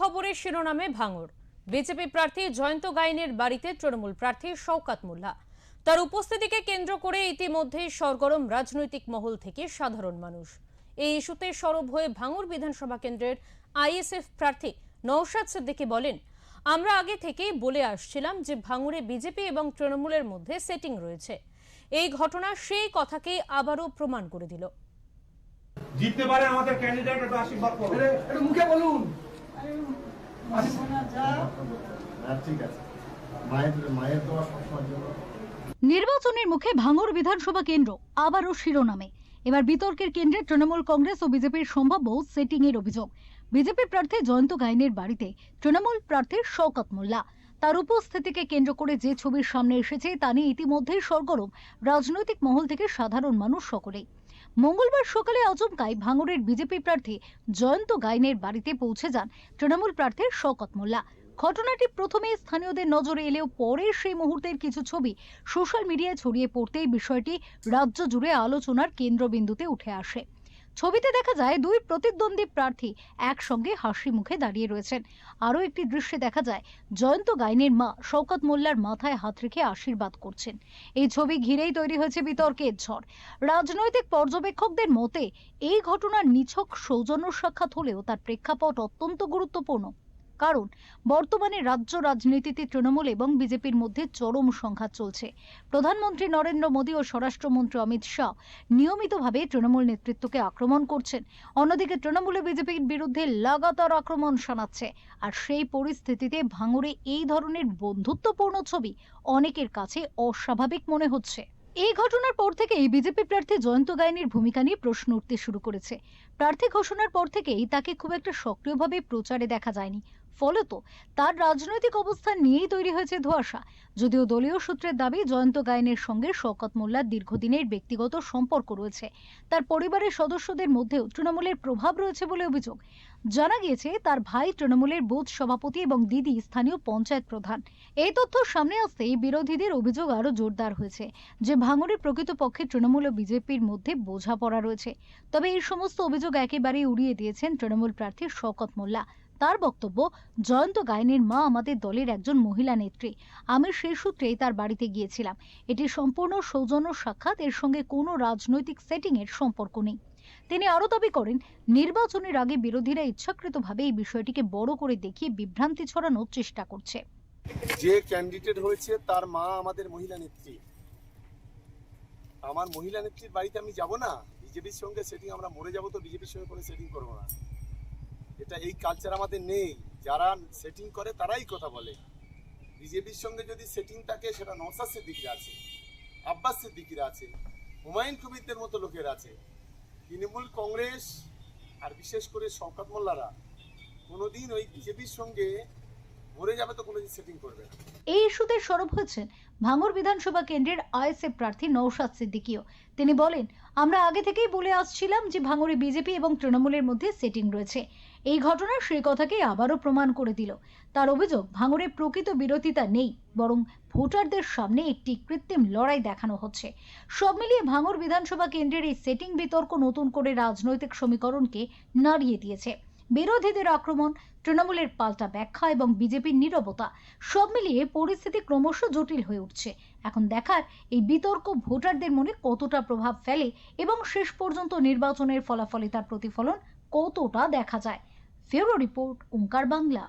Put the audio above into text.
খবরের শিরোনামে ভাঙড়। বিজেপি প্রার্থী জয়ন্ত গাইনের বাড়িতে তৃণমূল প্রার্থী শওকত মোল্লা। তার উপস্থিতিকে কেন্দ্র করে ইতিমধ্যেই সরগরম রাজনৈতিক মহল থেকে সাধারণ মানুষ। এই ইস্যুতে সরব হয়ে ভাঙড় বিধানসভা কেন্দ্রের আইএসএফ প্রার্থী নওশাদ সিদ্দিকী বলেন, আমরা আগে থেকেই বলে আসছিলাম যে ভাঙড়ে বিজেপি এবং তৃণমূলের মধ্যে সেটিং রয়েছে। এই ঘটনা সেই কথাকেই আবারও প্রমাণ করে দিল। জিততে পারে আমাদের ক্যান্ডিডেট, একটু আশীর্বাদ করুন, একটু মুখে বলুন। ঠিক আছে, মায়ের দোয়া সবসময়। নির্বাচনের মুখে ভাঙড় বিধানসভা কেন্দ্র আবারও শিরোনামে। এবার বিতর্কের কেন্দ্রে তৃণমূল কংগ্রেস ও বিজেপির সম্ভাব্য সেটিং এর অভিযোগ। বিজেপি প্রার্থী জয়ন্ত গাইনের বাড়িতে তৃণমূল প্রার্থী শওকত মোল্লা। তার উপস্থিতিকে কেন্দ্র করে যে ছবির সামনে এসেছে তা নিয়ে ইতিমধ্যেই সরগরম রাজনৈতিক মহল থেকে সাধারণ মানুষ সকলেই। মঙ্গলবার সকালে আচমকাই ভাঙড়ের বিজেপি প্রার্থী জয়ন্ত গাইনের বাড়িতে পৌঁছে যান তৃণমূল প্রার্থী শওকত মোল্লা। ঘটনাটি প্রথমে স্থানীয়দের নজরে এলেও পরে সেই মুহূর্তের কিছু ছবি সোশ্যাল মিডিয়ায় ছড়িয়ে পড়তেই বিষয়টি রাজ্য জুড়ে আলোচনার কেন্দ্রবিন্দুতে উঠে আসে। ছবিতে দেখা যায় দুই প্রতিদ্বন্দ্বী প্রার্থী একসঙ্গে হাসি মুখে দাঁড়িয়ে রয়েছেন। আরও একটি দৃশ্যে দেখা যায় জয়ন্ত গাইনের মা শওকত মোল্লার মাথায় হাত রেখে আশীর্বাদ করছেন। এই ছবি ঘিরেই তৈরি হয়েছে বিতর্কের ঝড়। রাজনৈতিক পর্যবেক্ষকদের মতে এই ঘটনার নিছক সৌজন্য সাক্ষাৎ হলেও তার প্রেক্ষাপট অত্যন্ত গুরুত্বপূর্ণ। কারণ বর্তমানে রাজ্য রাজনীতিতে তৃণমূল এবং বিজেপির মধ্যে চরম সংঘাত চলছে। প্রধানমন্ত্রী নরেন্দ্র মোদী ও স্বরাষ্ট্রমন্ত্রী অমিত শাহ নিয়মিতভাবে তৃণমূল নেতৃত্বকে আক্রমণ করছেন। অন্যদিকে তৃণমূলে বিজেপির বিরুদ্ধে লাগাতার আক্রমণ শানাচ্ছে। আর সেই পরিস্থিতিতে ভাঙড়ে এই ধরনের বন্ধুত্বপূর্ণ ছবি অনেকের কাছে অস্বাভাবিক মনে হচ্ছে। এই ঘটনার পর থেকেই বিজেপি প্রার্থী জয়ন্ত গাইনের ভূমিকা নিয়ে প্রশ্ন উঠতে শুরু করেছে। প্রার্থী ঘোষণার পর থেকেই তাকে খুব একটা সক্রিয়ভাবে প্রচারে দেখা যায়নি। ফলত তার রাজনৈতিক অবস্থান নিয়েই তৈরি হয়েছে ধোঁয়াশা। যদিও দলীয় সূত্রের দাবি জয়ন্ত গাইনের সঙ্গে শওকত মোল্লার দীর্ঘদিনের ব্যক্তিগত সম্পর্ক রয়েছে। তার পরিবারের সদস্যদের মধ্যেও তৃণমূলের প্রভাব রয়েছে বলে অভিযোগ। জানা গিয়েছে তার ভাই তৃণমূলের বুথ সভাপতি এবং দিদি স্থানীয় পঞ্চায়েত প্রধান। এই তথ্য সামনে আসতেই বিরোধীদের অভিযোগ আরো জোরদার হয়েছে যে ভাঙড়ে প্রকৃতপক্ষে তৃণমূল ও বিজেপির মধ্যে বোঝাপড়া রয়েছে। তবে এই সমস্ত অভিযোগ একেবারেই উড়িয়ে দিয়েছেন তৃণমূল প্রার্থী শওকত মোল্লা। তার বক্তব্য, জয়ন্ত গাইনের মা আমাদের দলের একজন মহিলা নেত্রী। আমি সেই সূত্রেই তার বাড়িতে গিয়েছিলাম। এটি সম্পূর্ণ সৌজন্য সাক্ষাৎ, এর সঙ্গে কোনো রাজনৈতিক সেটিং এর সম্পর্ক নেই। তিনি আরো দাবি করেন, নির্বাচনের আগে বিরোধীরা ইচ্ছাকৃতভাবে এই বিষয়টিকে বড় করে দেখিয়ে বিভ্রান্তি ছড়ানোর চেষ্টা করছে। যে ক্যান্ডিডেট হয়েছে তার মা আমাদের মহিলা নেত্রী। আমার মহিলা নেত্রীর বাড়িতে আমি যাব না? বিজেপির সঙ্গে সেটিং, আমরা মরে যাব তো বিজেপির সঙ্গে কোনো সেটিং করবো না। এটা এই কালচার আমাদের নেই। যারা সেটিং করে তারাই কথা বলে। বিজেপির সঙ্গে যদি সেটিং থাকে সেটা নওশাদ সিদ্দিকীর আছে, আব্বাস সিদ্দিকীর আছে, হুমায়ুন কবিরদের মতো লোকের আছে। তৃণমূল কংগ্রেস আর বিশেষ করে শওকত মোল্লারা কোনোদিন ওই বিজেপির সঙ্গে মরে যাবে তো কোনোদিন সেটিং করবে না। এই ইস্যুতে সরব হয়েছেন ভাঙড় বিধানসভা কেন্দ্রের আইএসএফ প্রার্থী নওশাদ সিদ্দিকীও। তিনি বলেন, আমরা আগে থেকেই বলে আসছিলাম যে ভাঙড়ে বিজেপি এবং তৃণমূলের মধ্যে সেটিং রয়েছে। এই ঘটনা সেই কথাকেই আবারও প্রমাণ করে দিল। তার অভিযোগ, ভাঙড়ে প্রকৃত বিরোধিতা নেই, বরং ভোটারদের সামনে একটি কৃত্রিম লড়াই দেখানো হচ্ছে। সব মিলিয়ে ভাঙড় বিধানসভা কেন্দ্রের এই সেটিং বিতর্ক নতুন করে রাজনৈতিক সমীকরণকে নাড়িয়ে দিয়েছে। বিরোধীদের আক্রমণ, তৃণমূলের পাল্টা ব্যাখ্যা এবং বিজেপির নীরবতা, সব মিলিয়ে পরিস্থিতি ক্রমশ জটিল হয়ে উঠছে। এখন দেখার এই বিতর্ক ভোটারদের মনে কতটা প্রভাব ফেলে এবং শেষ পর্যন্ত নির্বাচনের ফলাফলে তার প্রতিফলন কতটা দেখা যায়। ফেরো রিপোর্ট, ওঙ্কার বাংলা।